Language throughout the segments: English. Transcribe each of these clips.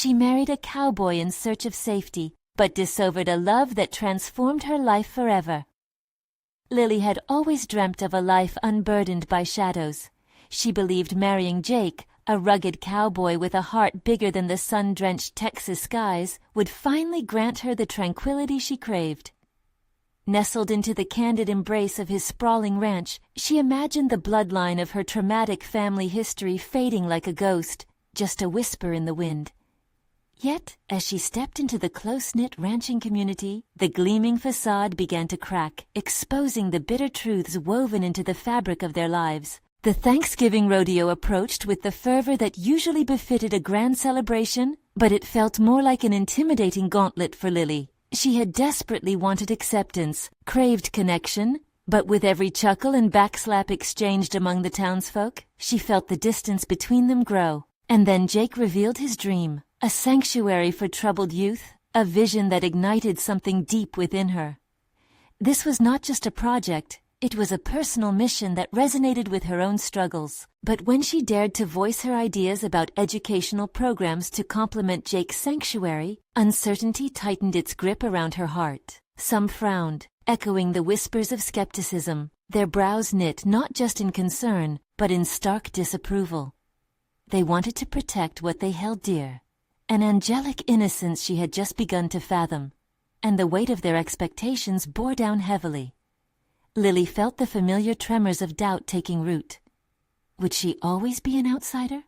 She married a cowboy in search of safety, but discovered a love that transformed her life forever. Lily had always dreamt of a life unburdened by shadows. She believed marrying Jake, a rugged cowboy with a heart bigger than the sun-drenched Texas skies, would finally grant her the tranquility she craved. Nestled into the candid embrace of his sprawling ranch, she imagined the bloodline of her traumatic family history fading like a ghost, just a whisper in the wind. Yet, as she stepped into the close-knit ranching community, the gleaming facade began to crack, exposing the bitter truths woven into the fabric of their lives. The Thanksgiving rodeo approached with the fervor that usually befitted a grand celebration, but it felt more like an intimidating gauntlet for Lily. She had desperately wanted acceptance, craved connection, but with every chuckle and backslap exchanged among the townsfolk, she felt the distance between them grow. And then Jake revealed his dream, a sanctuary for troubled youth, a vision that ignited something deep within her. This was not just a project, it was a personal mission that resonated with her own struggles. But when she dared to voice her ideas about educational programs to complement Jake's sanctuary, uncertainty tightened its grip around her heart. Some frowned, echoing the whispers of skepticism, their brows knit not just in concern, but in stark disapproval. They wanted to protect what they held dear, an angelic innocence she had just begun to fathom, and the weight of their expectations bore down heavily. Lily felt the familiar tremors of doubt taking root. Would she always be an outsider?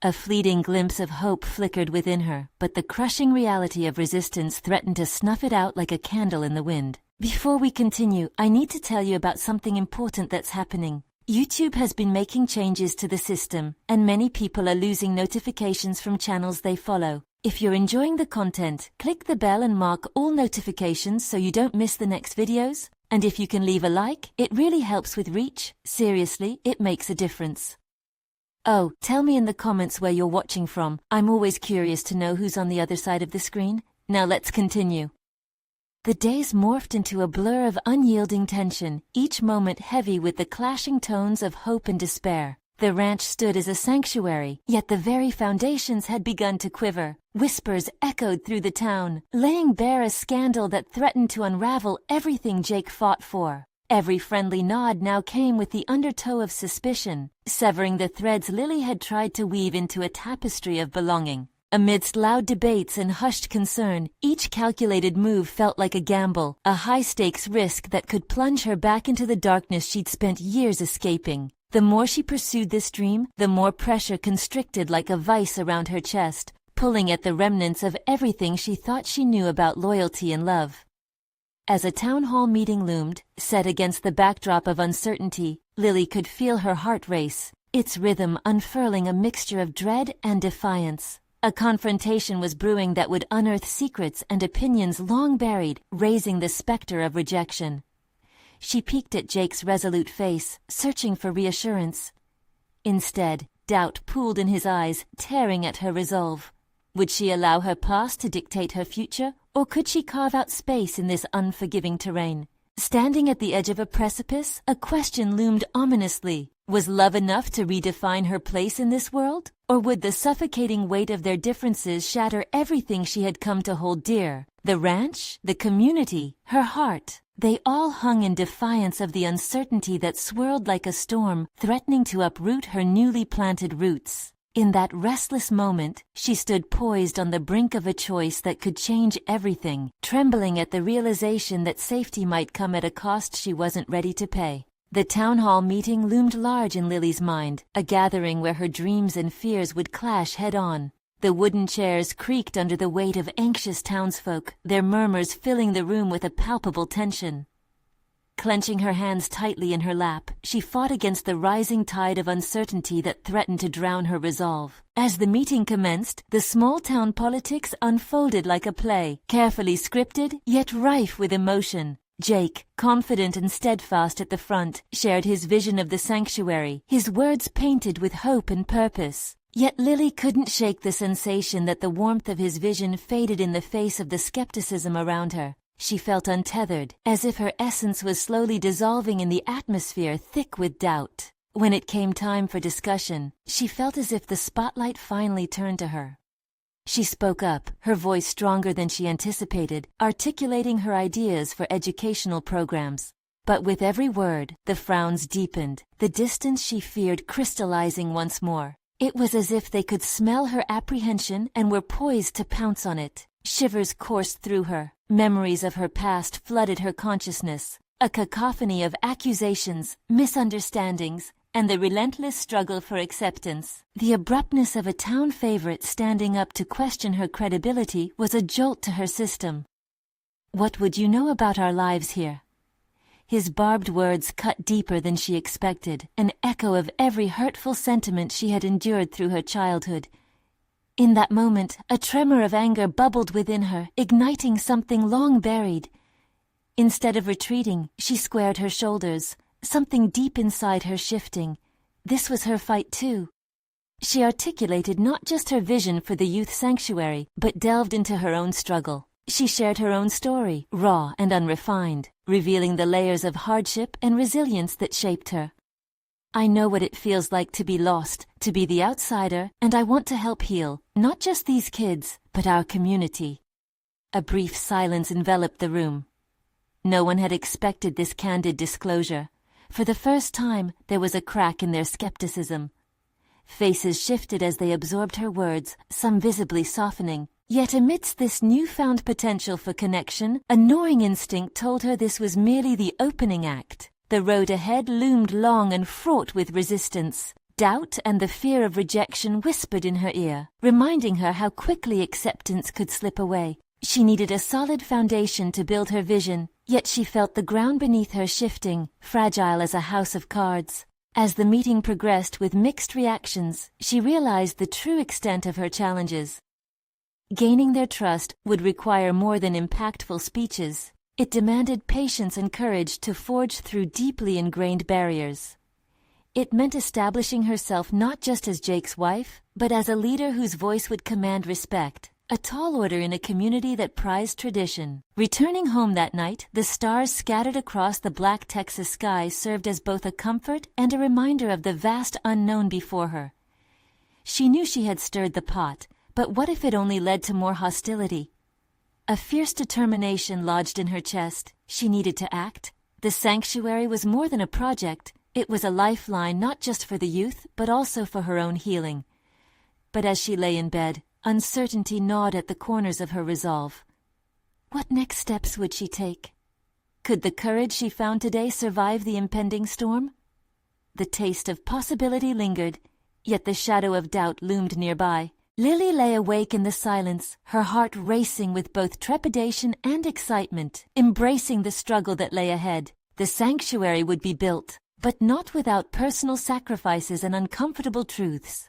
A fleeting glimpse of hope flickered within her, but the crushing reality of resistance threatened to snuff it out like a candle in the wind. Before we continue, I need to tell you about something important that's happening. YouTube has been making changes to the system, and many people are losing notifications from channels they follow. If you're enjoying the content, click the bell and mark all notifications so you don't miss the next videos. And if you can leave a like, it really helps with reach. Seriously, it makes a difference. Oh, tell me in the comments where you're watching from. I'm always curious to know who's on the other side of the screen. Now let's continue. The days morphed into a blur of unyielding tension, each moment heavy with the clashing tones of hope and despair. The ranch stood as a sanctuary, yet the very foundations had begun to quiver. Whispers echoed through the town, laying bare a scandal that threatened to unravel everything Jake fought for. Every friendly nod now came with the undertow of suspicion, severing the threads Lily had tried to weave into a tapestry of belonging. Amidst loud debates and hushed concern, each calculated move felt like a gamble, a high-stakes risk that could plunge her back into the darkness she'd spent years escaping. The more she pursued this dream, the more pressure constricted like a vice around her chest, pulling at the remnants of everything she thought she knew about loyalty and love. As a town hall meeting loomed, set against the backdrop of uncertainty, Lily could feel her heart race, its rhythm unfurling a mixture of dread and defiance. A confrontation was brewing that would unearth secrets and opinions long buried, raising the specter of rejection. She peeked at Jake's resolute face, searching for reassurance. Instead, doubt pooled in his eyes, tearing at her resolve. Would she allow her past to dictate her future, or could she carve out space in this unforgiving terrain? Standing at the edge of a precipice, a question loomed ominously. Was love enough to redefine her place in this world? Or would the suffocating weight of their differences shatter everything she had come to hold dear? The ranch, the community, her heart. They all hung in defiance of the uncertainty that swirled like a storm, threatening to uproot her newly planted roots. In that restless moment, she stood poised on the brink of a choice that could change everything, trembling at the realization that safety might come at a cost she wasn't ready to pay. The town hall meeting loomed large in Lily's mind, a gathering where her dreams and fears would clash head-on. The wooden chairs creaked under the weight of anxious townsfolk, their murmurs filling the room with a palpable tension. Clenching her hands tightly in her lap, she fought against the rising tide of uncertainty that threatened to drown her resolve. As the meeting commenced, the small-town politics unfolded like a play, carefully scripted, yet rife with emotion. Jake, confident and steadfast at the front, shared his vision of the sanctuary, his words painted with hope and purpose. Yet Lily couldn't shake the sensation that the warmth of his vision faded in the face of the skepticism around her. She felt untethered, as if her essence was slowly dissolving in the atmosphere thick with doubt. When it came time for discussion, she felt as if the spotlight finally turned to her. She spoke up, her voice stronger than she anticipated, articulating her ideas for educational programs. But with every word, the frowns deepened, the distance she feared crystallizing once more. It was as if they could smell her apprehension and were poised to pounce on it. Shivers coursed through her. Memories of her past flooded her consciousness. A cacophony of accusations, misunderstandings, and the relentless struggle for acceptance. The abruptness of a town favorite standing up to question her credibility was a jolt to her system. "What would you know about our lives here?" His barbed words cut deeper than she expected, an echo of every hurtful sentiment she had endured through her childhood. In that moment, a tremor of anger bubbled within her, igniting something long buried. Instead of retreating, she squared her shoulders, something deep inside her shifting. This was her fight too. She articulated not just her vision for the youth sanctuary, but delved into her own struggle. She shared her own story, raw and unrefined, revealing the layers of hardship and resilience that shaped her. "I know what it feels like to be lost, to be the outsider, and I want to help heal, not just these kids, but our community." A brief silence enveloped the room. No one had expected this candid disclosure. For the first time, there was a crack in their skepticism. Faces shifted as they absorbed her words, some visibly softening. Yet amidst this newfound potential for connection, a gnawing instinct told her this was merely the opening act. The road ahead loomed long and fraught with resistance. Doubt and the fear of rejection whispered in her ear, reminding her how quickly acceptance could slip away. She needed a solid foundation to build her vision, yet she felt the ground beneath her shifting, fragile as a house of cards. As the meeting progressed with mixed reactions, she realized the true extent of her challenges. Gaining their trust would require more than impactful speeches. It demanded patience and courage to forge through deeply ingrained barriers. It meant establishing herself not just as Jake's wife, but as a leader whose voice would command respect. A tall order in a community that prized tradition. Returning home that night, the stars scattered across the black Texas sky served as both a comfort and a reminder of the vast unknown before her. She knew she had stirred the pot, but what if it only led to more hostility? A fierce determination lodged in her chest. She needed to act. The sanctuary was more than a project. It was a lifeline not just for the youth, but also for her own healing. But as she lay in bed, uncertainty gnawed at the corners of her resolve. What next steps would she take? Could the courage she found today survive the impending storm? The taste of possibility lingered, yet the shadow of doubt loomed nearby. Lily lay awake in the silence, her heart racing with both trepidation and excitement, embracing the struggle that lay ahead. The sanctuary would be built, but not without personal sacrifices and uncomfortable truths.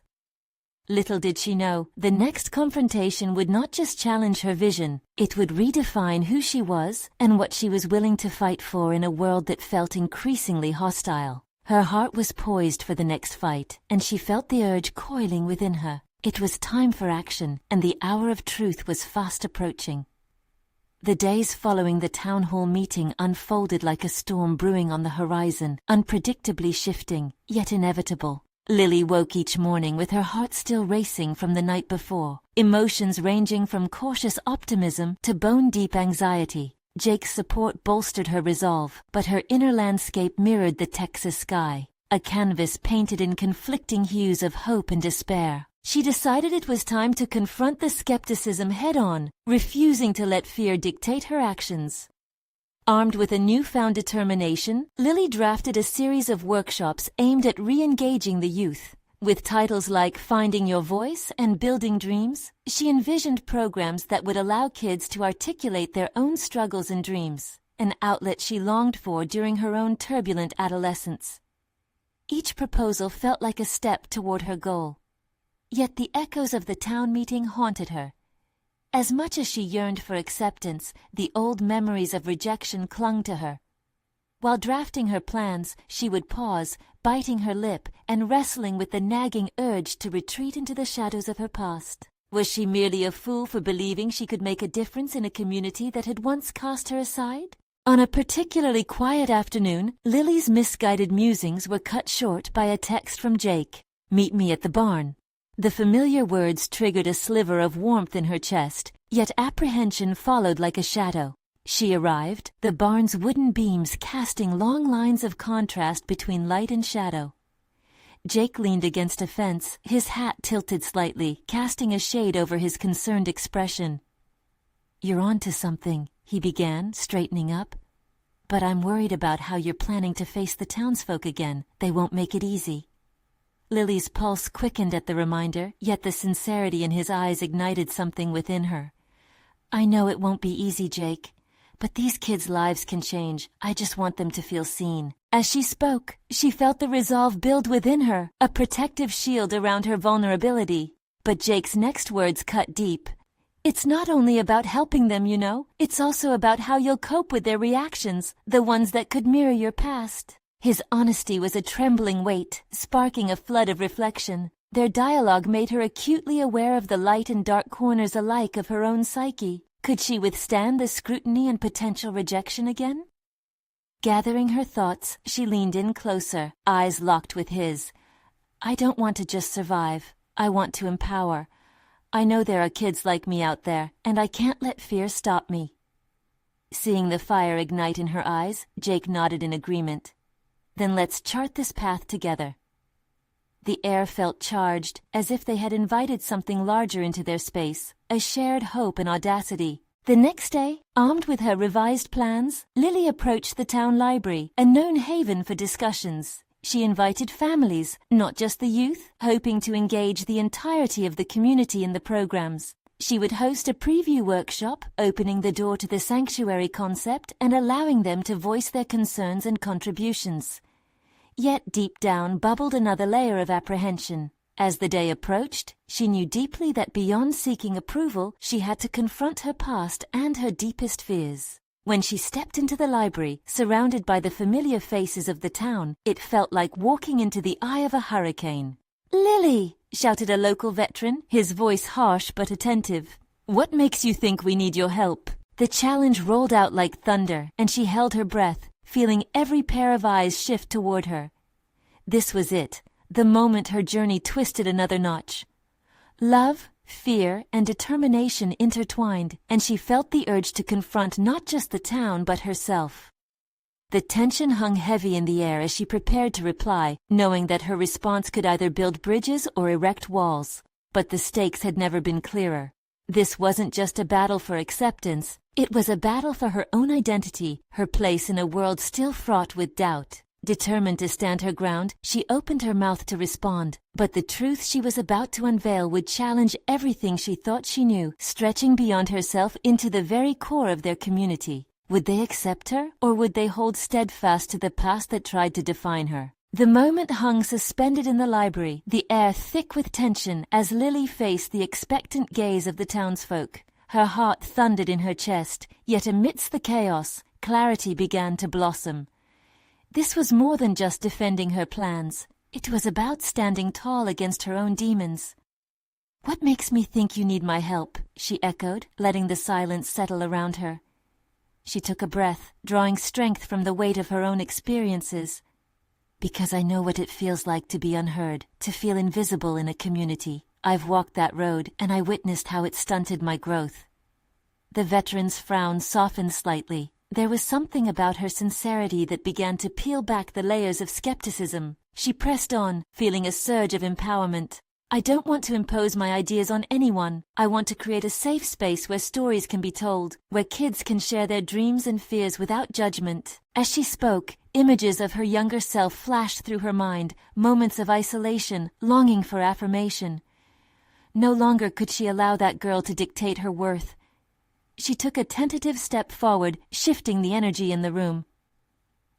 Little did she know, the next confrontation would not just challenge her vision, it would redefine who she was and what she was willing to fight for in a world that felt increasingly hostile. Her heart was poised for the next fight, and she felt the urge coiling within her. It was time for action, and the hour of truth was fast approaching. The days following the town hall meeting unfolded like a storm brewing on the horizon, unpredictably shifting, yet inevitable. Lily woke each morning with her heart still racing from the night before, emotions ranging from cautious optimism to bone-deep anxiety. Jake's support bolstered her resolve, but her inner landscape mirrored the Texas sky, a canvas painted in conflicting hues of hope and despair. She decided it was time to confront the skepticism head-on, refusing to let fear dictate her actions. Armed with a newfound determination, Lily drafted a series of workshops aimed at re-engaging the youth. With titles like Finding Your Voice and Building Dreams, she envisioned programs that would allow kids to articulate their own struggles and dreams, an outlet she longed for during her own turbulent adolescence. Each proposal felt like a step toward her goal. Yet the echoes of the town meeting haunted her. As much as she yearned for acceptance, the old memories of rejection clung to her. While drafting her plans, she would pause, biting her lip and wrestling with the nagging urge to retreat into the shadows of her past. Was she merely a fool for believing she could make a difference in a community that had once cast her aside? On a particularly quiet afternoon, Lily's misguided musings were cut short by a text from Jake. "Meet me at the barn." The familiar words triggered a sliver of warmth in her chest, yet apprehension followed like a shadow. She arrived, the barn's wooden beams casting long lines of contrast between light and shadow. Jake leaned against a fence, his hat tilted slightly, casting a shade over his concerned expression. "You're on to something," he began, straightening up. "But I'm worried about how you're planning to face the townsfolk again. They won't make it easy." Lily's pulse quickened at the reminder, yet the sincerity in his eyes ignited something within her. "I know it won't be easy, Jake. But these kids' lives can change. I just want them to feel seen." As she spoke, she felt the resolve build within her, a protective shield around her vulnerability. But Jake's next words cut deep. "It's not only about helping them, you know. It's also about how you'll cope with their reactions, the ones that could mirror your past." His honesty was a trembling weight, sparking a flood of reflection. Their dialogue made her acutely aware of the light and dark corners alike of her own psyche. Could she withstand the scrutiny and potential rejection again? Gathering her thoughts, she leaned in closer, eyes locked with his. "I don't want to just survive. I want to empower. I know there are kids like me out there, and I can't let fear stop me." Seeing the fire ignite in her eyes, Jake nodded in agreement. "Then let's chart this path together." The air felt charged, as if they had invited something larger into their space, a shared hope and audacity. The next day, armed with her revised plans, Lily approached the town library, a known haven for discussions. She invited families, not just the youth, hoping to engage the entirety of the community in the programs. She would host a preview workshop, opening the door to the sanctuary concept and allowing them to voice their concerns and contributions. Yet deep down bubbled another layer of apprehension. As the day approached, she knew deeply that beyond seeking approval, she had to confront her past and her deepest fears. When she stepped into the library, surrounded by the familiar faces of the town, it felt like walking into the eye of a hurricane. "Lily!" shouted a local veteran, his voice harsh but attentive. "What makes you think we need your help?" The challenge rolled out like thunder, and she held her breath, feeling every pair of eyes shift toward her. This was it, the moment her journey twisted another notch. Love, fear, and determination intertwined, and she felt the urge to confront not just the town but herself. The tension hung heavy in the air as she prepared to reply, knowing that her response could either build bridges or erect walls. But the stakes had never been clearer. This wasn't just a battle for acceptance, it was a battle for her own identity, her place in a world still fraught with doubt. Determined to stand her ground, she opened her mouth to respond, but the truth she was about to unveil would challenge everything she thought she knew, stretching beyond herself into the very core of their community. Would they accept her, or would they hold steadfast to the past that tried to define her? The moment hung suspended in the library, the air thick with tension as Lily faced the expectant gaze of the townsfolk. Her heart thundered in her chest, yet amidst the chaos, clarity began to blossom. This was more than just defending her plans. It was about standing tall against her own demons. "What makes me think you need my help?" she echoed, letting the silence settle around her. She took a breath, drawing strength from the weight of her own experiences. "Because I know what it feels like to be unheard, to feel invisible in a community. I've walked that road, and I witnessed how it stunted my growth." The veteran's frown softened slightly. There was something about her sincerity that began to peel back the layers of skepticism. She pressed on, feeling a surge of empowerment. "I don't want to impose my ideas on anyone. I want to create a safe space where stories can be told, where kids can share their dreams and fears without judgment." As she spoke, images of her younger self flashed through her mind, moments of isolation, longing for affirmation. No longer could she allow that girl to dictate her worth. She took a tentative step forward, shifting the energy in the room.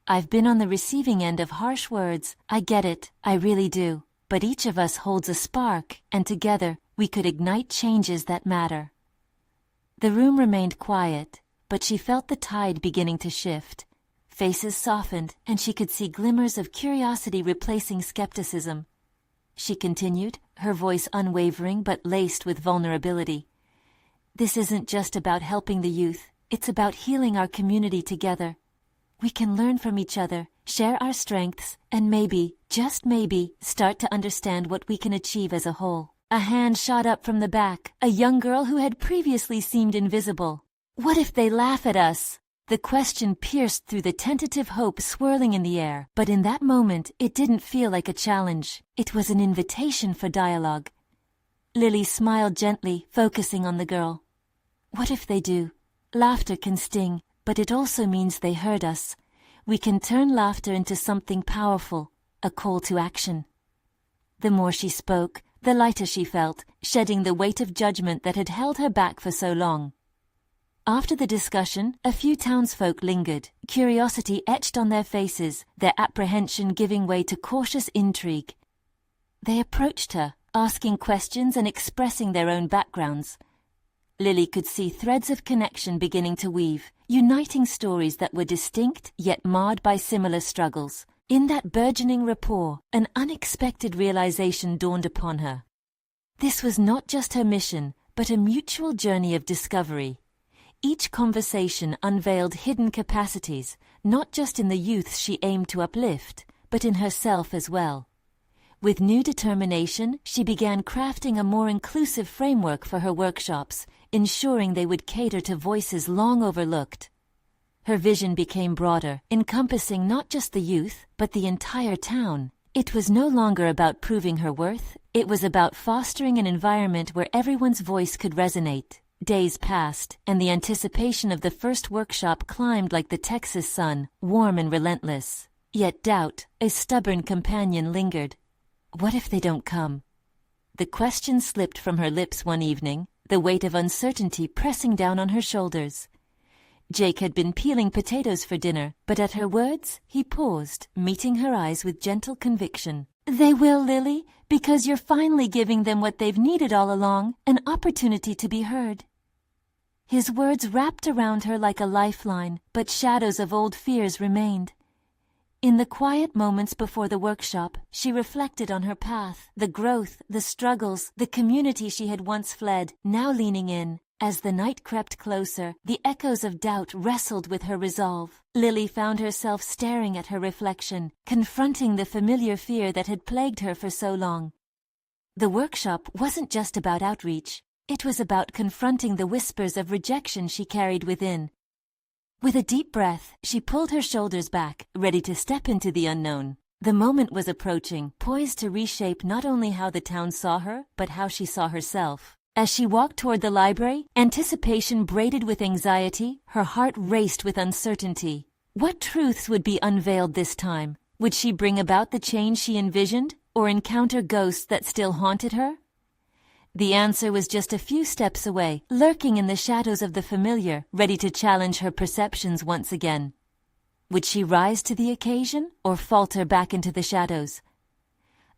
"I've been on the receiving end of harsh words. I get it, I really do. But each of us holds a spark, and together we could ignite changes that matter." The room remained quiet, but she felt the tide beginning to shift. Faces softened, and she could see glimmers of curiosity replacing skepticism. She continued, her voice unwavering but laced with vulnerability. "This isn't just about helping the youth. It's about healing our community together. We can learn from each other, share our strengths, and maybe, just maybe, start to understand what we can achieve as a whole." A hand shot up from the back, a young girl who had previously seemed invisible. What if they laugh at us? The question pierced through the tentative hope swirling in the air, but in that moment it didn't feel like a challenge. It was an invitation for dialogue. Lily smiled gently, focusing on the girl. What if they do? Laughter can sting, but it also means they heard us. We can turn laughter into something powerful, a call to action. The more she spoke, the lighter she felt, shedding the weight of judgment that had held her back for so long. After the discussion, a few townsfolk lingered, curiosity etched on their faces, their apprehension giving way to cautious intrigue. They approached her, asking questions and expressing their own backgrounds. Lily could see threads of connection beginning to weave, uniting stories that were distinct yet marred by similar struggles. In that burgeoning rapport, an unexpected realization dawned upon her. This was not just her mission, but a mutual journey of discovery. Each conversation unveiled hidden capacities, not just in the youths she aimed to uplift, but in herself as well. With new determination, she began crafting a more inclusive framework for her workshops, ensuring they would cater to voices long overlooked. Her vision became broader, encompassing not just the youth, but the entire town. It was no longer about proving her worth, it was about fostering an environment where everyone's voice could resonate. Days passed, and the anticipation of the first workshop climbed like the Texas sun, warm and relentless. Yet doubt, a stubborn companion, lingered. What if they don't come? The question slipped from her lips one evening, the weight of uncertainty pressing down on her shoulders. Jake had been peeling potatoes for dinner, but at her words, he paused, meeting her eyes with gentle conviction. They will, Lily, because you're finally giving them what they've needed all along, an opportunity to be heard. His words wrapped around her like a lifeline, but shadows of old fears remained. In the quiet moments before the workshop, she reflected on her path, the growth, the struggles, the community she had once fled, now leaning in. As the night crept closer, the echoes of doubt wrestled with her resolve. Lily found herself staring at her reflection, confronting the familiar fear that had plagued her for so long. The workshop wasn't just about outreach. It was about confronting the whispers of rejection she carried within. With a deep breath, she pulled her shoulders back, ready to step into the unknown. The moment was approaching, poised to reshape not only how the town saw her, but how she saw herself. As she walked toward the library, anticipation braided with anxiety, her heart raced with uncertainty. What truths would be unveiled this time? Would she bring about the change she envisioned, or encounter ghosts that still haunted her? The answer was just a few steps away, lurking in the shadows of the familiar, ready to challenge her perceptions once again. Would she rise to the occasion, or falter back into the shadows?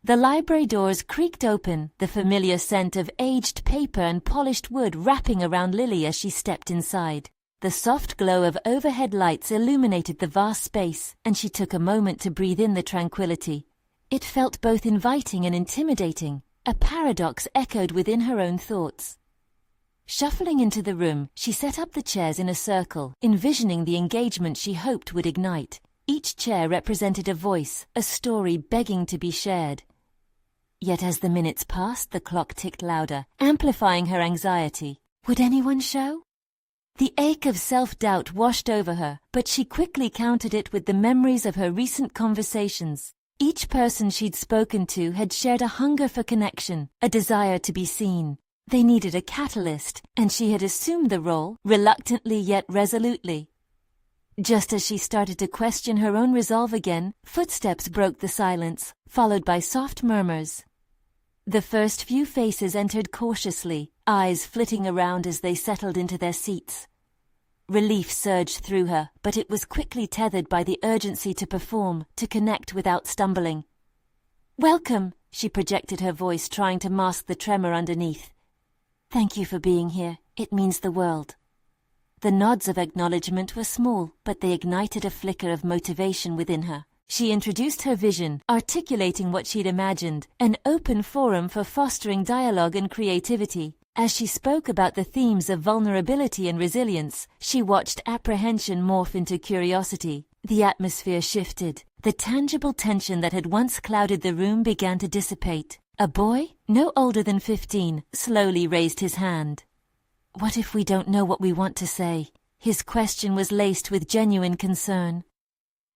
The library doors creaked open, the familiar scent of aged paper and polished wood wrapping around Lily as she stepped inside. The soft glow of overhead lights illuminated the vast space, and she took a moment to breathe in the tranquility. It felt both inviting and intimidating. A paradox echoed within her own thoughts. Shuffling into the room, she set up the chairs in a circle, envisioning the engagement she hoped would ignite. Each chair represented a voice, a story begging to be shared. Yet as the minutes passed, the clock ticked louder, amplifying her anxiety. Would anyone show? The ache of self-doubt washed over her, but she quickly countered it with the memories of her recent conversations. Each person she'd spoken to had shared a hunger for connection, a desire to be seen. They needed a catalyst, and she had assumed the role, reluctantly yet resolutely. Just as she started to question her own resolve again, footsteps broke the silence, followed by soft murmurs. The first few faces entered cautiously, eyes flitting around as they settled into their seats. Relief surged through her, but it was quickly tethered by the urgency to perform, to connect without stumbling. "Welcome," she projected her voice, trying to mask the tremor underneath. "Thank you for being here. It means the world." The nods of acknowledgement were small, but they ignited a flicker of motivation within her. She introduced her vision, articulating what she'd imagined, an open forum for fostering dialogue and creativity. As she spoke about the themes of vulnerability and resilience, she watched apprehension morph into curiosity. The atmosphere shifted. The tangible tension that had once clouded the room began to dissipate. A boy, no older than 15, slowly raised his hand. What if we don't know what we want to say? His question was laced with genuine concern.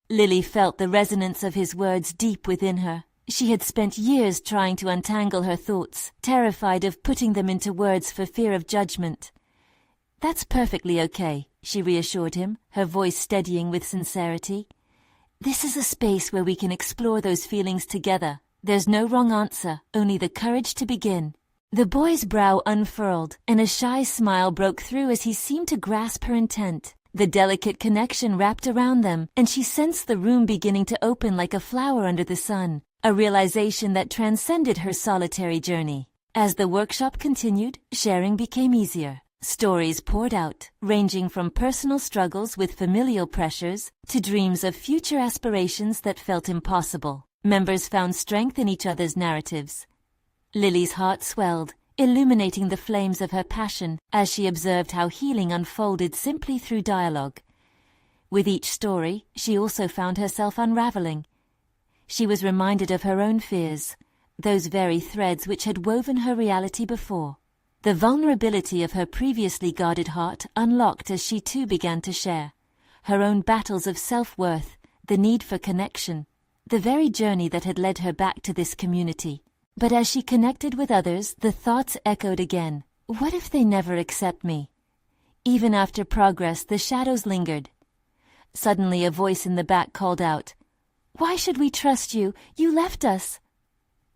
Lily felt the resonance of his words deep within her. She had spent years trying to untangle her thoughts, terrified of putting them into words for fear of judgment. "That's perfectly okay," she reassured him, her voice steadying with sincerity. "This is a space where we can explore those feelings together. There's no wrong answer, only the courage to begin." The boy's brow unfurled, and a shy smile broke through as he seemed to grasp her intent. The delicate connection wrapped around them, and she sensed the room beginning to open like a flower under the sun, a realization that transcended her solitary journey. As the workshop continued, sharing became easier. Stories poured out, ranging from personal struggles with familial pressures to dreams of future aspirations that felt impossible. Members found strength in each other's narratives. Lily's heart swelled, illuminating the flames of her passion as she observed how healing unfolded simply through dialogue. With each story, she also found herself unraveling. She was reminded of her own fears, those very threads which had woven her reality before. The vulnerability of her previously guarded heart unlocked as she too began to share. Her own battles of self-worth, the need for connection, the very journey that had led her back to this community. But as she connected with others, the thoughts echoed again. What if they never accept me? Even after progress, the shadows lingered. Suddenly a voice in the back called out, "Why should we trust you? You left us."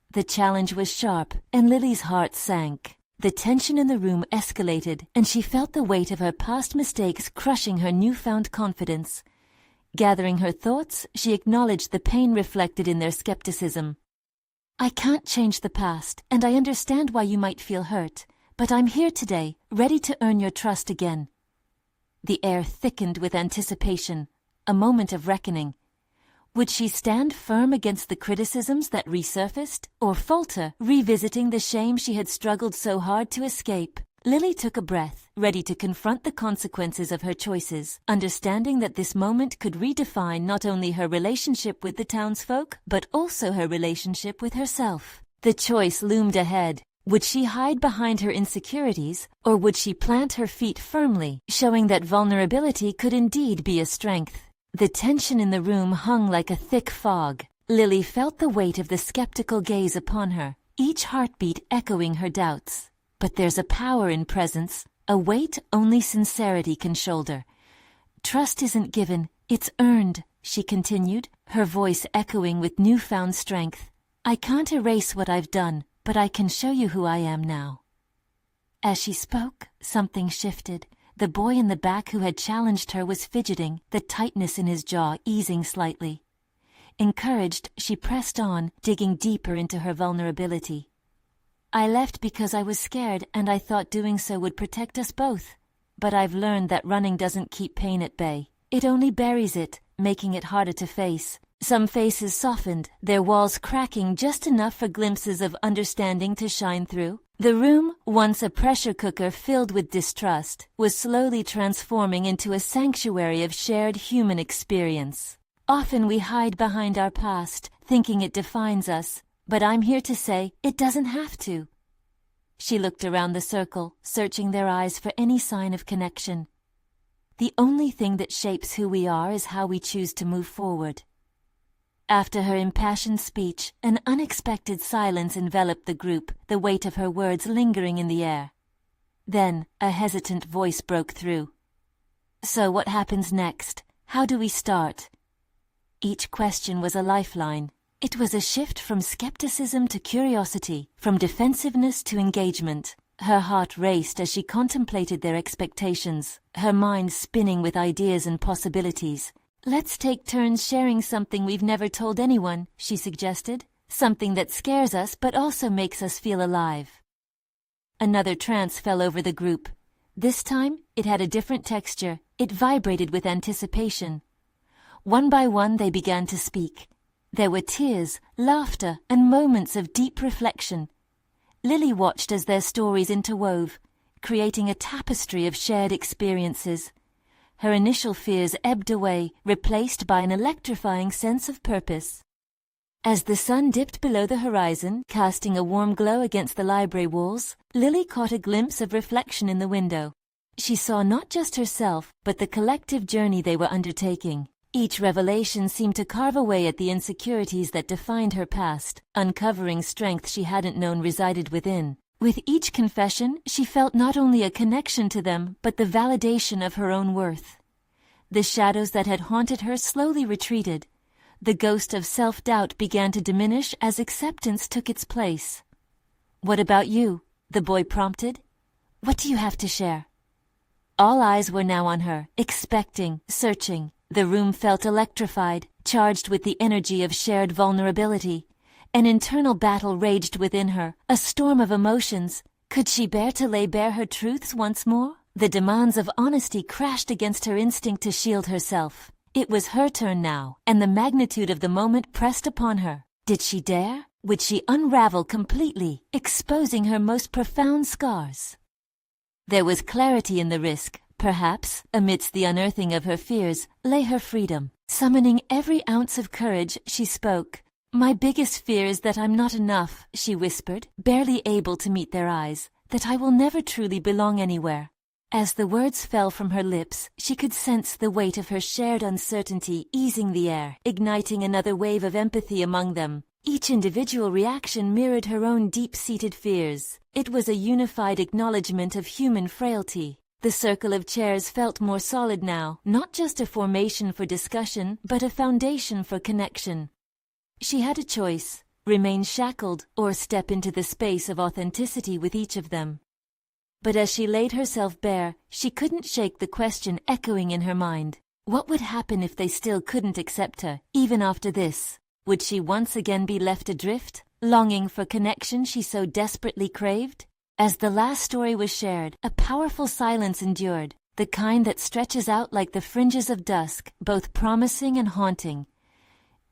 The challenge was sharp, and Lily's heart sank. The tension in the room escalated, and she felt the weight of her past mistakes crushing her newfound confidence. Gathering her thoughts, she acknowledged the pain reflected in their skepticism. "I can't change the past, and I understand why you might feel hurt, but I'm here today, ready to earn your trust again." The air thickened with anticipation, a moment of reckoning. Would she stand firm against the criticisms that resurfaced, or falter, revisiting the shame she had struggled so hard to escape? Lily took a breath, ready to confront the consequences of her choices, understanding that this moment could redefine not only her relationship with the townsfolk, but also her relationship with herself. The choice loomed ahead. Would she hide behind her insecurities, or would she plant her feet firmly, showing that vulnerability could indeed be a strength? The tension in the room hung like a thick fog. Lily felt the weight of the skeptical gaze upon her, each heartbeat echoing her doubts. But there's a power in presence, a weight only sincerity can shoulder. "Trust isn't given, it's earned," she continued, her voice echoing with newfound strength. "I can't erase what I've done, but I can show you who I am now." As she spoke, something shifted. The boy in the back who had challenged her was fidgeting, the tightness in his jaw easing slightly. Encouraged, she pressed on, digging deeper into her vulnerability. "I left because I was scared, and I thought doing so would protect us both. But I've learned that running doesn't keep pain at bay. It only buries it, making it harder to face." Some faces softened, their walls cracking just enough for glimpses of understanding to shine through. The room, once a pressure cooker filled with distrust, was slowly transforming into a sanctuary of shared human experience. Often we hide behind our past, thinking it defines us, but I'm here to say it doesn't have to. She looked around the circle, searching their eyes for any sign of connection. The only thing that shapes who we are is how we choose to move forward. After her impassioned speech, an unexpected silence enveloped the group, the weight of her words lingering in the air. Then, a hesitant voice broke through. "So what happens next? How do we start?" Each question was a lifeline. It was a shift from skepticism to curiosity, from defensiveness to engagement. Her heart raced as she contemplated their expectations, her mind spinning with ideas and possibilities. "Let's take turns sharing something we've never told anyone," she suggested. "Something that scares us but also makes us feel alive." Another trance fell over the group. This time, it had a different texture. It vibrated with anticipation. One by one, they began to speak. There were tears, laughter, and moments of deep reflection. Lily watched as their stories interwove, creating a tapestry of shared experiences. Her initial fears ebbed away, replaced by an electrifying sense of purpose. As the sun dipped below the horizon, casting a warm glow against the library walls, Lily caught a glimpse of reflection in the window. She saw not just herself, but the collective journey they were undertaking. Each revelation seemed to carve away at the insecurities that defined her past, uncovering strength she hadn't known resided within. With each confession, she felt not only a connection to them, but the validation of her own worth. The shadows that had haunted her slowly retreated. The ghost of self-doubt began to diminish as acceptance took its place. "What about you?" the boy prompted. "What do you have to share?" All eyes were now on her, expecting, searching. The room felt electrified, charged with the energy of shared vulnerability. An internal battle raged within her, a storm of emotions. Could she bear to lay bare her truths once more? The demands of honesty crashed against her instinct to shield herself. It was her turn now, and the magnitude of the moment pressed upon her. Did she dare? Would she unravel completely, exposing her most profound scars? There was clarity in the risk. Perhaps, amidst the unearthing of her fears, lay her freedom. Summoning every ounce of courage, she spoke. "My biggest fear is that I'm not enough," she whispered, barely able to meet their eyes, "that I will never truly belong anywhere." As the words fell from her lips, she could sense the weight of her shared uncertainty easing the air, igniting another wave of empathy among them. Each individual reaction mirrored her own deep-seated fears. It was a unified acknowledgement of human frailty. The circle of chairs felt more solid now, not just a formation for discussion, but a foundation for connection. She had a choice: remain shackled or step into the space of authenticity with each of them. But as she laid herself bare, she couldn't shake the question echoing in her mind. What would happen if they still couldn't accept her, even after this? Would she once again be left adrift, longing for connection she so desperately craved? As the last story was shared, a powerful silence endured, the kind that stretches out like the fringes of dusk, both promising and haunting.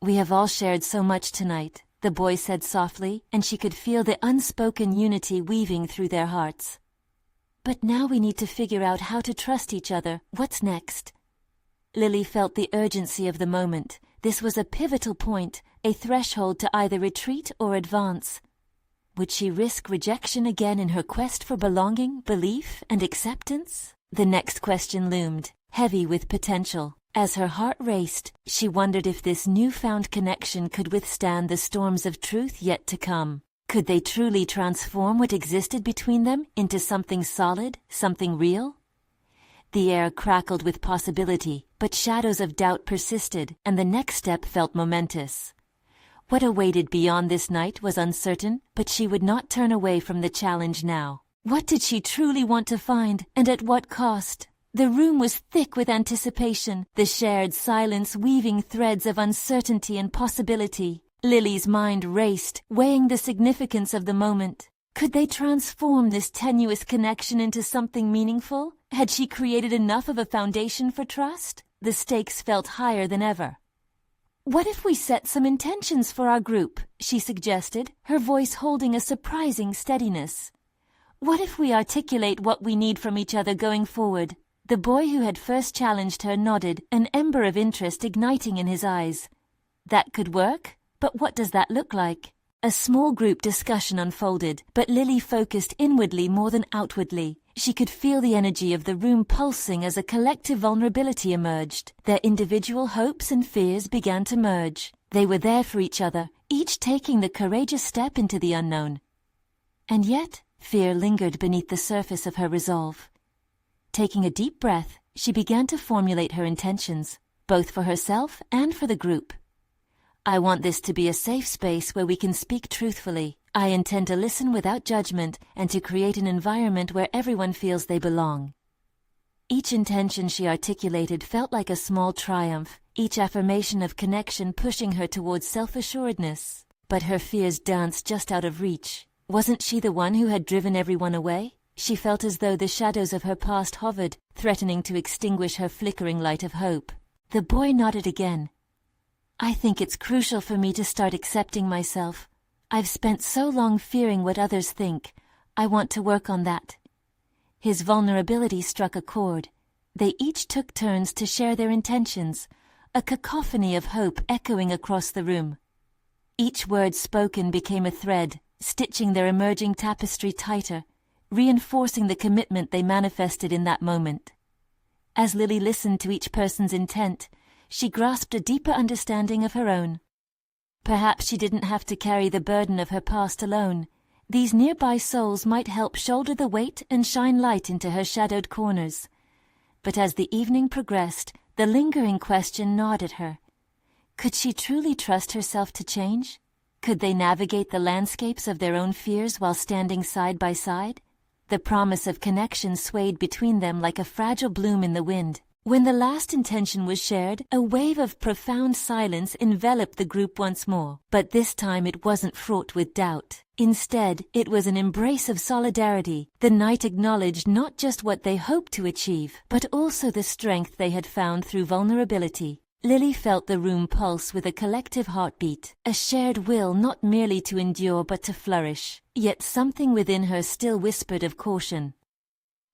"We have all shared so much tonight," the boy said softly, and she could feel the unspoken unity weaving through their hearts. "But now we need to figure out how to trust each other. What's next?" Lily felt the urgency of the moment. This was a pivotal point, a threshold to either retreat or advance. Would she risk rejection again in her quest for belonging, belief, and acceptance? The next question loomed, heavy with potential. As her heart raced, she wondered if this newfound connection could withstand the storms of truth yet to come. Could they truly transform what existed between them into something solid, something real? The air crackled with possibility, but shadows of doubt persisted, and the next step felt momentous. What awaited beyond this night was uncertain, but she would not turn away from the challenge now. What did she truly want to find, and at what cost? The room was thick with anticipation, the shared silence weaving threads of uncertainty and possibility. Lily's mind raced, weighing the significance of the moment. Could they transform this tenuous connection into something meaningful? Had she created enough of a foundation for trust? The stakes felt higher than ever. "What if we set some intentions for our group?" she suggested, her voice holding a surprising steadiness. "What if we articulate what we need from each other going forward?" The boy who had first challenged her nodded, an ember of interest igniting in his eyes. "That could work? But what does that look like?" A small group discussion unfolded, but Lily focused inwardly more than outwardly. She could feel the energy of the room pulsing as a collective vulnerability emerged. Their individual hopes and fears began to merge. They were there for each other, each taking the courageous step into the unknown. And yet, fear lingered beneath the surface of her resolve. Taking a deep breath, she began to formulate her intentions, both for herself and for the group. "I want this to be a safe space where we can speak truthfully. I intend to listen without judgment and to create an environment where everyone feels they belong." Each intention she articulated felt like a small triumph, each affirmation of connection pushing her towards self-assuredness. But her fears danced just out of reach. Wasn't she the one who had driven everyone away? She felt as though the shadows of her past hovered, threatening to extinguish her flickering light of hope. The boy nodded again. "I think it's crucial for me to start accepting myself. I've spent so long fearing what others think. I want to work on that." His vulnerability struck a chord. They each took turns to share their intentions, a cacophony of hope echoing across the room. Each word spoken became a thread, stitching their emerging tapestry tighter, reinforcing the commitment they manifested in that moment. As Lily listened to each person's intent, she grasped a deeper understanding of her own. Perhaps she didn't have to carry the burden of her past alone. These nearby souls might help shoulder the weight and shine light into her shadowed corners. But as the evening progressed, the lingering question gnawed at her. Could she truly trust herself to change? Could they navigate the landscapes of their own fears while standing side by side? The promise of connection swayed between them like a fragile bloom in the wind. When the last intention was shared, a wave of profound silence enveloped the group once more. But this time it wasn't fraught with doubt. Instead, it was an embrace of solidarity. The night acknowledged not just what they hoped to achieve, but also the strength they had found through vulnerability. Lily felt the room pulse with a collective heartbeat, a shared will not merely to endure but to flourish. Yet something within her still whispered of caution.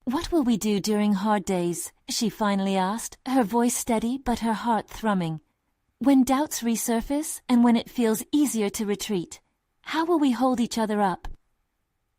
"What will we do during hard days?" she finally asked, her voice steady but her heart thrumming. "When doubts resurface and when it feels easier to retreat, how will we hold each other up?"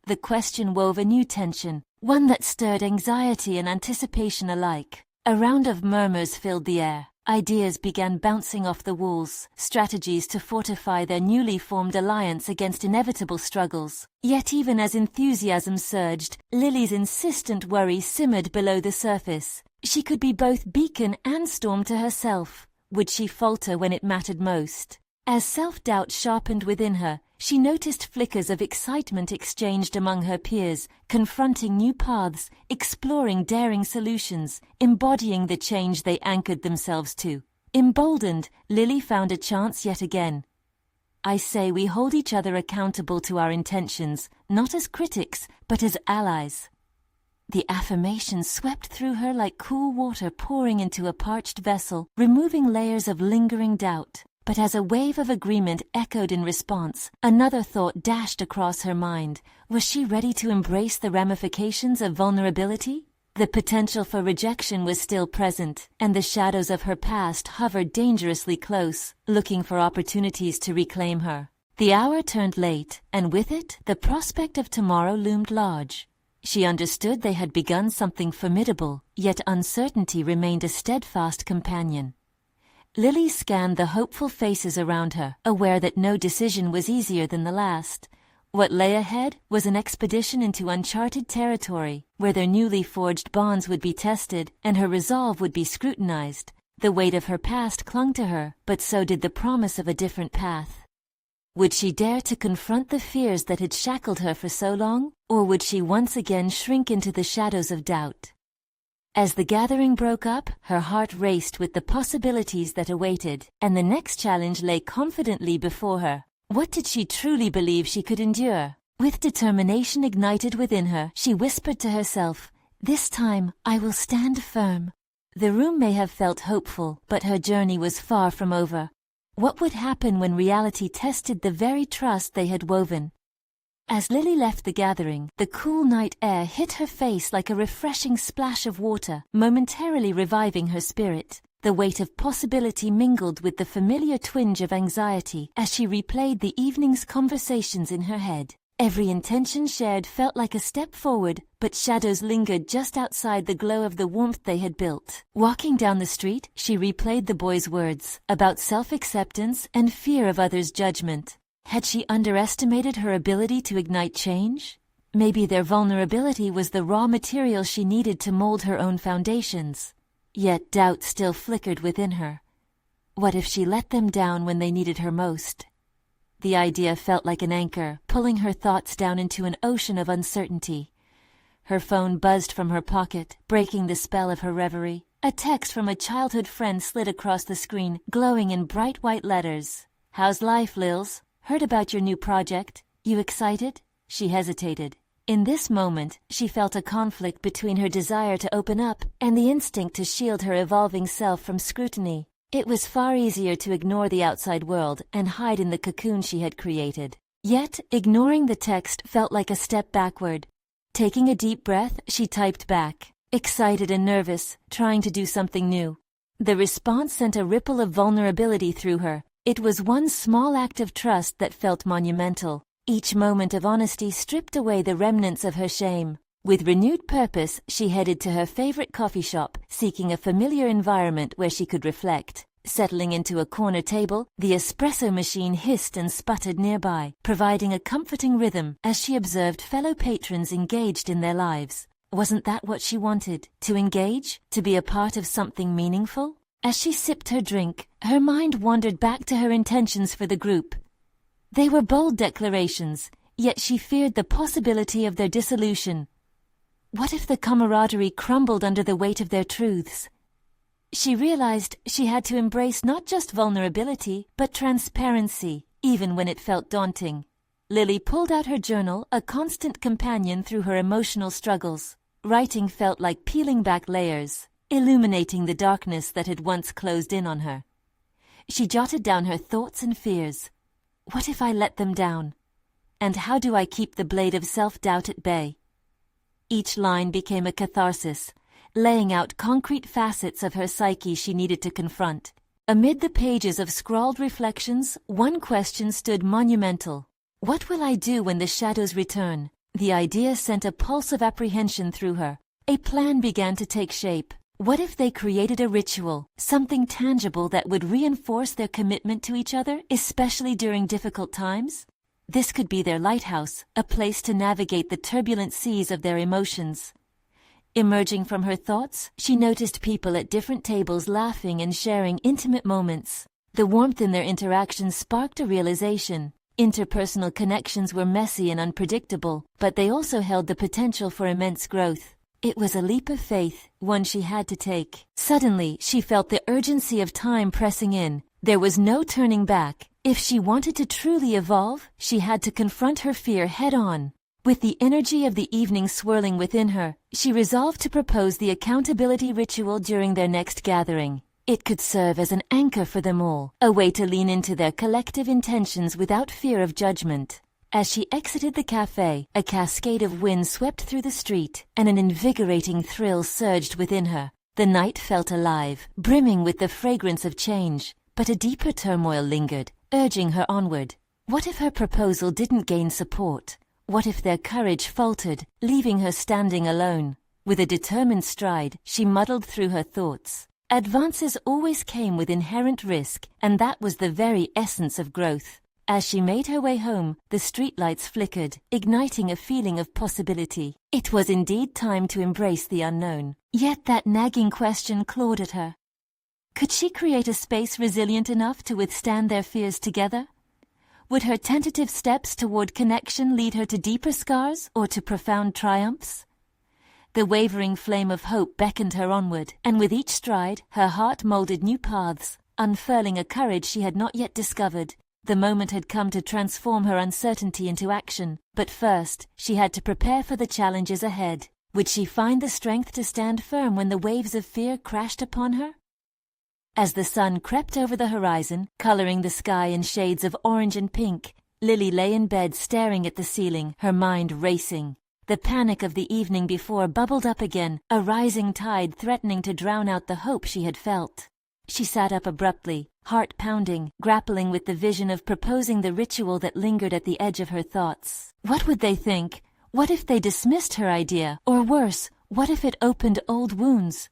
The question wove a new tension, one that stirred anxiety and anticipation alike. A round of murmurs filled the air. Ideas began bouncing off the walls, strategies to fortify their newly formed alliance against inevitable struggles. Yet even as enthusiasm surged, Lily's insistent worry simmered below the surface. She could be both beacon and storm to herself. Would she falter when it mattered most? As self-doubt sharpened within her, she noticed flickers of excitement exchanged among her peers, confronting new paths, exploring daring solutions, embodying the change they anchored themselves to. Emboldened, Lily found a chance yet again. "I say we hold each other accountable to our intentions, not as critics, but as allies." The affirmation swept through her like cool water pouring into a parched vessel, removing layers of lingering doubt. But as a wave of agreement echoed in response, another thought dashed across her mind. Was she ready to embrace the ramifications of vulnerability? The potential for rejection was still present, and the shadows of her past hovered dangerously close, looking for opportunities to reclaim her. The hour turned late, and with it, the prospect of tomorrow loomed large. She understood they had begun something formidable, yet uncertainty remained a steadfast companion. Lily scanned the hopeful faces around her, aware that no decision was easier than the last. What lay ahead was an expedition into uncharted territory, where their newly forged bonds would be tested and her resolve would be scrutinized. The weight of her past clung to her, but so did the promise of a different path. Would she dare to confront the fears that had shackled her for so long, or would she once again shrink into the shadows of doubt? As the gathering broke up, her heart raced with the possibilities that awaited, and the next challenge lay confidently before her. What did she truly believe she could endure? With determination ignited within her, she whispered to herself, "This time I will stand firm." The room may have felt hopeful, but her journey was far from over. What would happen when reality tested the very trust they had woven? As Lily left the gathering, the cool night air hit her face like a refreshing splash of water, momentarily reviving her spirit. The weight of possibility mingled with the familiar twinge of anxiety as she replayed the evening's conversations in her head. Every intention shared felt like a step forward, but shadows lingered just outside the glow of the warmth they had built. Walking down the street, she replayed the boy's words about self-acceptance and fear of others' judgment. Had she underestimated her ability to ignite change? Maybe their vulnerability was the raw material she needed to mold her own foundations. Yet doubt still flickered within her. What if she let them down when they needed her most? The idea felt like an anchor, pulling her thoughts down into an ocean of uncertainty. Her phone buzzed from her pocket, breaking the spell of her reverie. A text from a childhood friend slid across the screen, glowing in bright white letters. "How's life, Lils? Heard about your new project. You excited?" She hesitated. In this moment, she felt a conflict between her desire to open up and the instinct to shield her evolving self from scrutiny. It was far easier to ignore the outside world and hide in the cocoon she had created. Yet, ignoring the text felt like a step backward. Taking a deep breath, she typed back, excited and nervous, trying to do something new. The response sent a ripple of vulnerability through her. It was one small act of trust that felt monumental. Each moment of honesty stripped away the remnants of her shame. With renewed purpose, she headed to her favorite coffee shop, seeking a familiar environment where she could reflect. Settling into a corner table, the espresso machine hissed and sputtered nearby, providing a comforting rhythm as she observed fellow patrons engaged in their lives. Wasn't that what she wanted? To engage? To be a part of something meaningful? As she sipped her drink, her mind wandered back to her intentions for the group. They were bold declarations, yet she feared the possibility of their dissolution. What if the camaraderie crumbled under the weight of their truths? She realized she had to embrace not just vulnerability, but transparency, even when it felt daunting. Lily pulled out her journal, a constant companion through her emotional struggles. Writing felt like peeling back layers, illuminating the darkness that had once closed in on her. She jotted down her thoughts and fears. What if I let them down? And how do I keep the blade of self-doubt at bay? Each line became a catharsis, laying out concrete facets of her psyche she needed to confront. Amid the pages of scrawled reflections, one question stood monumental. What will I do when the shadows return? The idea sent a pulse of apprehension through her. A plan began to take shape. What if they created a ritual, something tangible that would reinforce their commitment to each other, especially during difficult times? This could be their lighthouse, a place to navigate the turbulent seas of their emotions. Emerging from her thoughts, she noticed people at different tables laughing and sharing intimate moments. The warmth in their interactions sparked a realization. Interpersonal connections were messy and unpredictable, but they also held the potential for immense growth. It was a leap of faith, one she had to take. Suddenly, she felt the urgency of time pressing in. There was no turning back. If she wanted to truly evolve, she had to confront her fear head-on. With the energy of the evening swirling within her, she resolved to propose the accountability ritual during their next gathering. It could serve as an anchor for them all, a way to lean into their collective intentions without fear of judgment. As she exited the cafe, a cascade of wind swept through the street, and an invigorating thrill surged within her. The night felt alive, brimming with the fragrance of change, but a deeper turmoil lingered, urging her onward. What if her proposal didn't gain support? What if their courage faltered, leaving her standing alone? With a determined stride, she muddled through her thoughts. Advances always came with inherent risk, and that was the very essence of growth. As she made her way home, the streetlights flickered, igniting a feeling of possibility. It was indeed time to embrace the unknown. Yet that nagging question clawed at her. Could she create a space resilient enough to withstand their fears together? Would her tentative steps toward connection lead her to deeper scars or to profound triumphs? The wavering flame of hope beckoned her onward, and with each stride, her heart molded new paths, unfurling a courage she had not yet discovered. The moment had come to transform her uncertainty into action, but first, she had to prepare for the challenges ahead. Would she find the strength to stand firm when the waves of fear crashed upon her? As the sun crept over the horizon, coloring the sky in shades of orange and pink, Lily lay in bed staring at the ceiling, her mind racing. The panic of the evening before bubbled up again, a rising tide threatening to drown out the hope she had felt. She sat up abruptly, heart pounding, grappling with the vision of proposing the ritual that lingered at the edge of her thoughts. What would they think? What if they dismissed her idea? Or worse, what if it opened old wounds?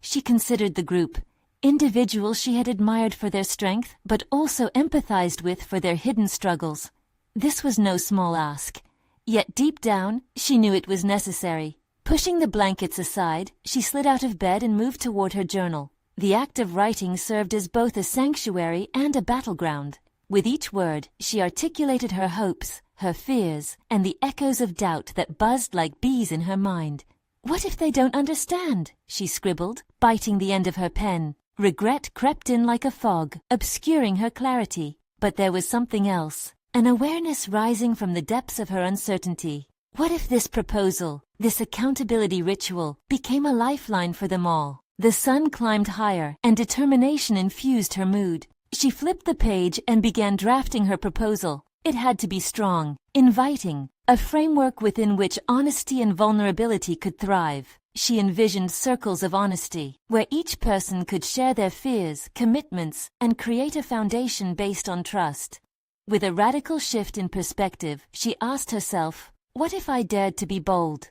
She considered the group. Individuals she had admired for their strength, but also empathized with for their hidden struggles. This was no small ask. Yet deep down, she knew it was necessary. Pushing the blankets aside, she slid out of bed and moved toward her journal. The act of writing served as both a sanctuary and a battleground. With each word, she articulated her hopes, her fears, and the echoes of doubt that buzzed like bees in her mind. "What if they don't understand?" she scribbled, biting the end of her pen. Regret crept in like a fog, obscuring her clarity. But there was something else, an awareness rising from the depths of her uncertainty. What if this proposal, this accountability ritual, became a lifeline for them all? The sun climbed higher, and determination infused her mood. She flipped the page and began drafting her proposal. It had to be strong, inviting, a framework within which honesty and vulnerability could thrive. she envisioned circles of honesty, where each person could share their fears, commitments, and create a foundation based on trust. With a radical shift in perspective, she asked herself, "What if I dared to be bold?"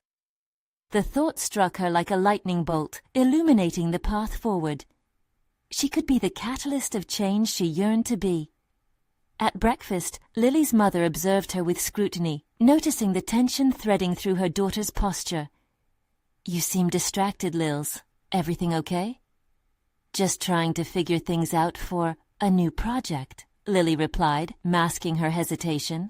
The thought struck her like a lightning bolt, illuminating the path forward. She could be the catalyst of change she yearned to be. At breakfast, Lily's mother observed her with scrutiny, noticing the tension threading through her daughter's posture. "You seem distracted, Lils. Everything okay?" "Just trying to figure things out for a new project," Lily replied, masking her hesitation.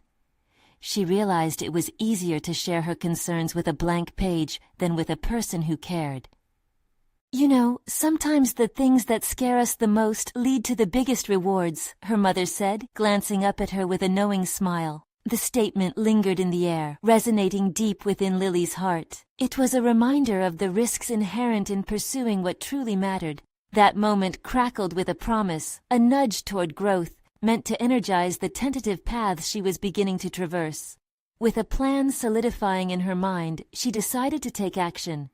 She realized it was easier to share her concerns with a blank page than with a person who cared. "You know, sometimes the things that scare us the most lead to the biggest rewards," her mother said, glancing up at her with a knowing smile. The statement lingered in the air, resonating deep within Lily's heart. It was a reminder of the risks inherent in pursuing what truly mattered. That moment crackled with a promise, a nudge toward growth, meant to energize the tentative paths she was beginning to traverse. With a plan solidifying in her mind, she decided to take action.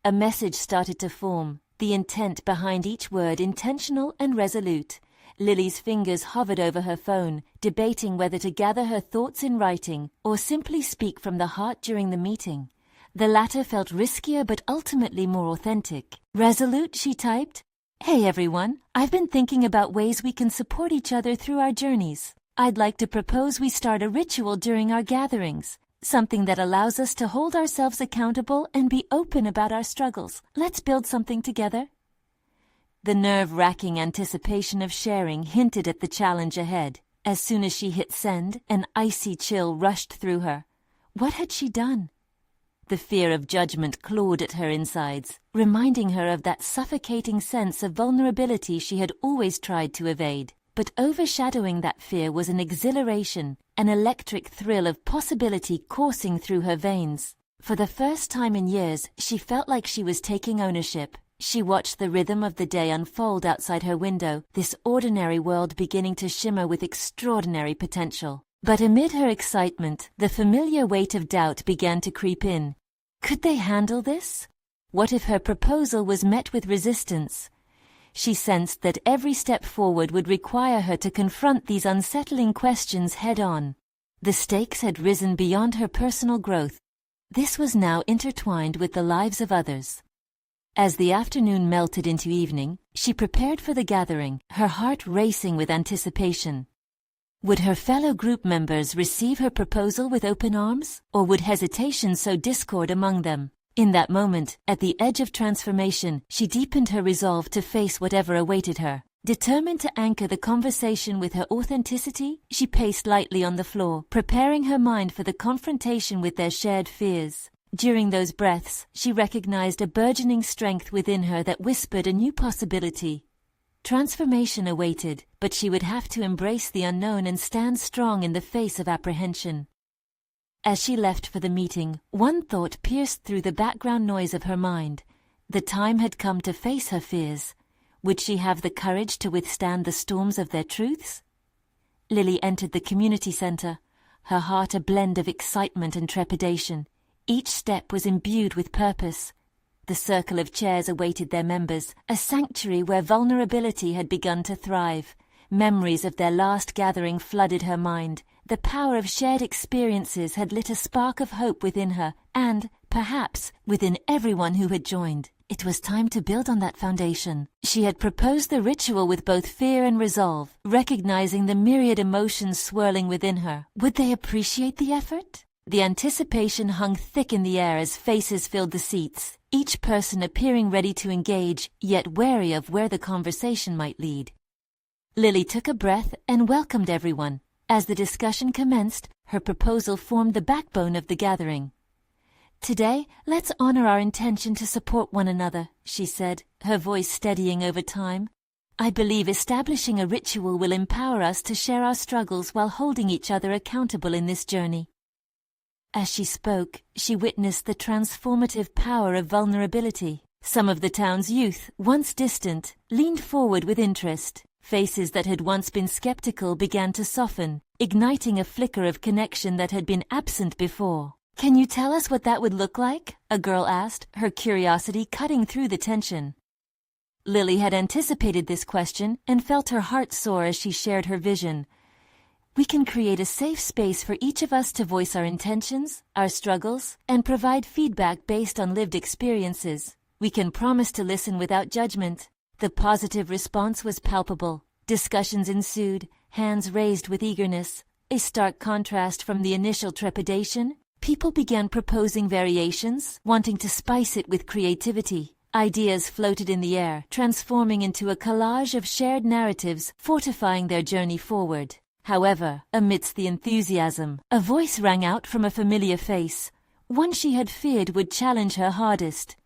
A message started to form, the intent behind each word intentional and resolute. Lily's fingers hovered over her phone, debating whether to gather her thoughts in writing or simply speak from the heart during the meeting. The latter felt riskier but ultimately more authentic. Resolute, she typed, "Hey everyone, I've been thinking about ways we can support each other through our journeys. I'd like to propose we start a ritual during our gatherings, something that allows us to hold ourselves accountable and be open about our struggles. Let's build something together." The nerve-wracking anticipation of sharing hinted at the challenge ahead. As soon as she hit send, an icy chill rushed through her. What had she done? The fear of judgment clawed at her insides, reminding her of that suffocating sense of vulnerability she had always tried to evade. But overshadowing that fear was an exhilaration, an electric thrill of possibility coursing through her veins. For the first time in years, she felt like she was taking ownership. She watched the rhythm of the day unfold outside her window, this ordinary world beginning to shimmer with extraordinary potential. But amid her excitement, the familiar weight of doubt began to creep in. Could they handle this? What if her proposal was met with resistance? She sensed that every step forward would require her to confront these unsettling questions head-on. The stakes had risen beyond her personal growth. This was now intertwined with the lives of others. As the afternoon melted into evening, she prepared for the gathering, her heart racing with anticipation. Would her fellow group members receive her proposal with open arms, or would hesitation sow discord among them? In that moment, at the edge of transformation, she deepened her resolve to face whatever awaited her. Determined to anchor the conversation with her authenticity, she paced lightly on the floor, preparing her mind for the confrontation with their shared fears. During those breaths, she recognized a burgeoning strength within her that whispered a new possibility. Transformation awaited, but she would have to embrace the unknown and stand strong in the face of apprehension. As she left for the meeting, one thought pierced through the background noise of her mind. The time had come to face her fears. Would she have the courage to withstand the storms of their truths? Lily entered the community center, her heart a blend of excitement and trepidation. Each step was imbued with purpose. The circle of chairs awaited their members, a sanctuary where vulnerability had begun to thrive. Memories of their last gathering flooded her mind. The power of shared experiences had lit a spark of hope within her, and, perhaps, within everyone who had joined. It was time to build on that foundation. She had proposed the ritual with both fear and resolve, recognizing the myriad emotions swirling within her. Would they appreciate the effort? The anticipation hung thick in the air as faces filled the seats, each person appearing ready to engage, yet wary of where the conversation might lead. Lily took a breath and welcomed everyone. As the discussion commenced, her proposal formed the backbone of the gathering. "Today, let's honor our intention to support one another," she said, her voice steadying over time. "I believe establishing a ritual will empower us to share our struggles while holding each other accountable in this journey." As she spoke, she witnessed the transformative power of vulnerability. Some of the town's youth, once distant, leaned forward with interest. Faces that had once been skeptical began to soften, igniting a flicker of connection that had been absent before. "Can you tell us what that would look like?" a girl asked, her curiosity cutting through the tension. Lily had anticipated this question and felt her heart soar as she shared her vision. "We can create a safe space for each of us to voice our intentions, our struggles, and provide feedback based on lived experiences. We can promise to listen without judgment." The positive response was palpable. Discussions ensued, hands raised with eagerness, a stark contrast from the initial trepidation. People began proposing variations, wanting to spice it with creativity. Ideas floated in the air, transforming into a collage of shared narratives, fortifying their journey forward. However, amidst the enthusiasm, a voice rang out from a familiar face, one she had feared would challenge her hardest.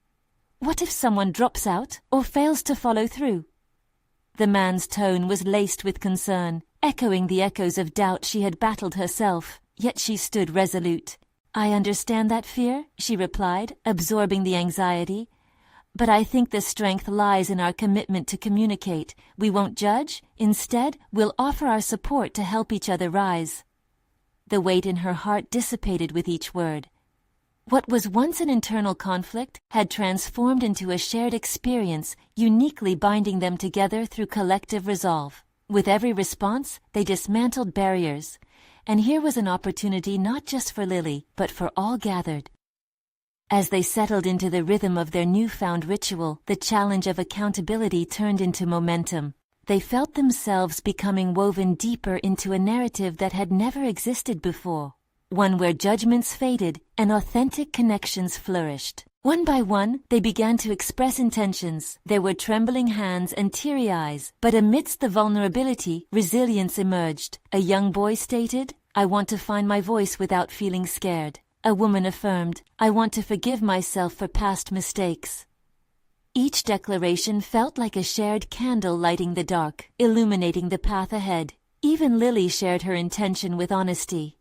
What if someone drops out or fails to follow through? The man's tone was laced with concern, echoing the echoes of doubt she had battled herself, yet she stood resolute. "I understand that fear," she replied, absorbing the anxiety. "But I think the strength lies in our commitment to communicate. We won't judge. Instead, we'll offer our support to help each other rise." The weight in her heart dissipated with each word. What was once an internal conflict had transformed into a shared experience, uniquely binding them together through collective resolve. With every response, they dismantled barriers. And here was an opportunity not just for Lily, but for all gathered. As they settled into the rhythm of their newfound ritual, the challenge of accountability turned into momentum. They felt themselves becoming woven deeper into a narrative that had never existed before, one where judgments faded and authentic connections flourished. One by one, they began to express intentions. There were trembling hands and teary eyes, but amidst the vulnerability, resilience emerged. A young boy stated, "I want to find my voice without feeling scared." A woman affirmed, "I want to forgive myself for past mistakes." Each declaration felt like a shared candle lighting the dark, illuminating the path ahead. Even Lily shared her intention with honesty.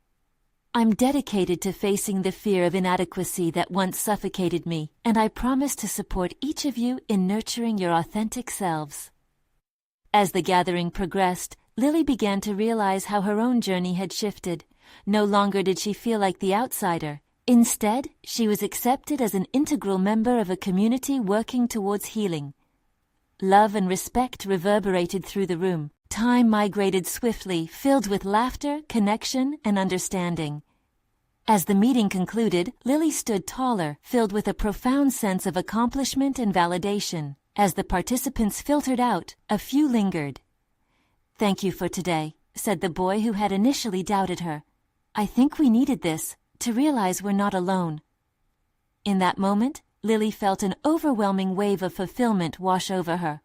"I'm dedicated to facing the fear of inadequacy that once suffocated me, and I promise to support each of you in nurturing your authentic selves." As the gathering progressed, Lily began to realize how her own journey had shifted. No longer did she feel like the outsider. Instead, she was accepted as an integral member of a community working towards healing. Love and respect reverberated through the room. Time migrated swiftly, filled with laughter, connection, and understanding. As the meeting concluded, Lily stood taller, filled with a profound sense of accomplishment and validation. As the participants filtered out, a few lingered. "Thank you for today," said the boy who had initially doubted her. "I think we needed this, to realize we're not alone." In that moment, Lily felt an overwhelming wave of fulfillment wash over her.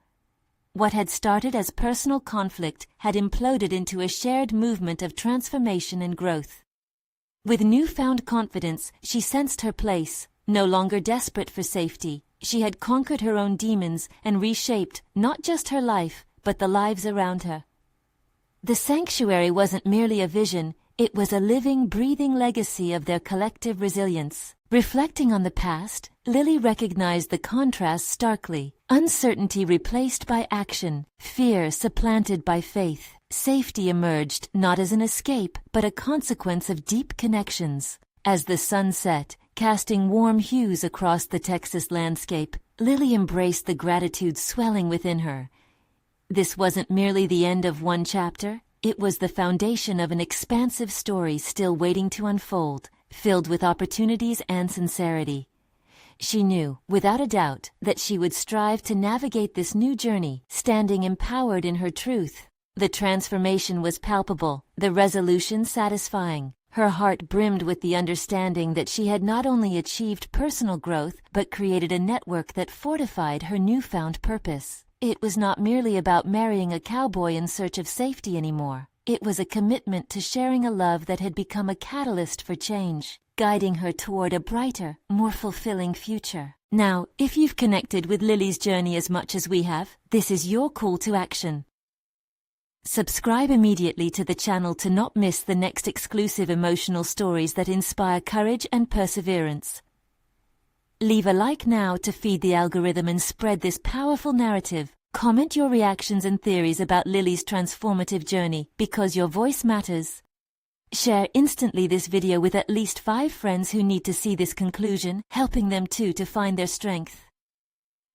What had started as personal conflict had imploded into a shared movement of transformation and growth. With newfound confidence, she sensed her place, no longer desperate for safety. She had conquered her own demons and reshaped not just her life, but the lives around her. The sanctuary wasn't merely a vision, it was a living, breathing legacy of their collective resilience. Reflecting on the past, Lily recognized the contrast starkly. Uncertainty replaced by action, fear supplanted by faith. Safety emerged not as an escape, but a consequence of deep connections. As the sun set, casting warm hues across the Texas landscape, Lily embraced the gratitude swelling within her. This wasn't merely the end of one chapter, it was the foundation of an expansive story still waiting to unfold, filled with opportunities and sincerity. She knew, without a doubt, that she would strive to navigate this new journey, standing empowered in her truth. The transformation was palpable, the resolution satisfying. Her heart brimmed with the understanding that she had not only achieved personal growth, but created a network that fortified her newfound purpose. It was not merely about marrying a cowboy in search of safety anymore. It was a commitment to sharing a love that had become a catalyst for change, guiding her toward a brighter, more fulfilling future. Now, if you've connected with Lily's journey as much as we have, this is your call to action. Subscribe immediately to the channel to not miss the next exclusive emotional stories that inspire courage and perseverance. Leave a like now to feed the algorithm and spread this powerful narrative. Comment your reactions and theories about Lily's transformative journey, because your voice matters. Share instantly this video with at least 5 friends who need to see this conclusion, helping them too to find their strength.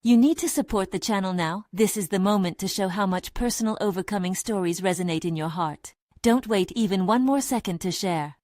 You need to support the channel now. This is the moment to show how much personal overcoming stories resonate in your heart. Don't wait even one more second to share.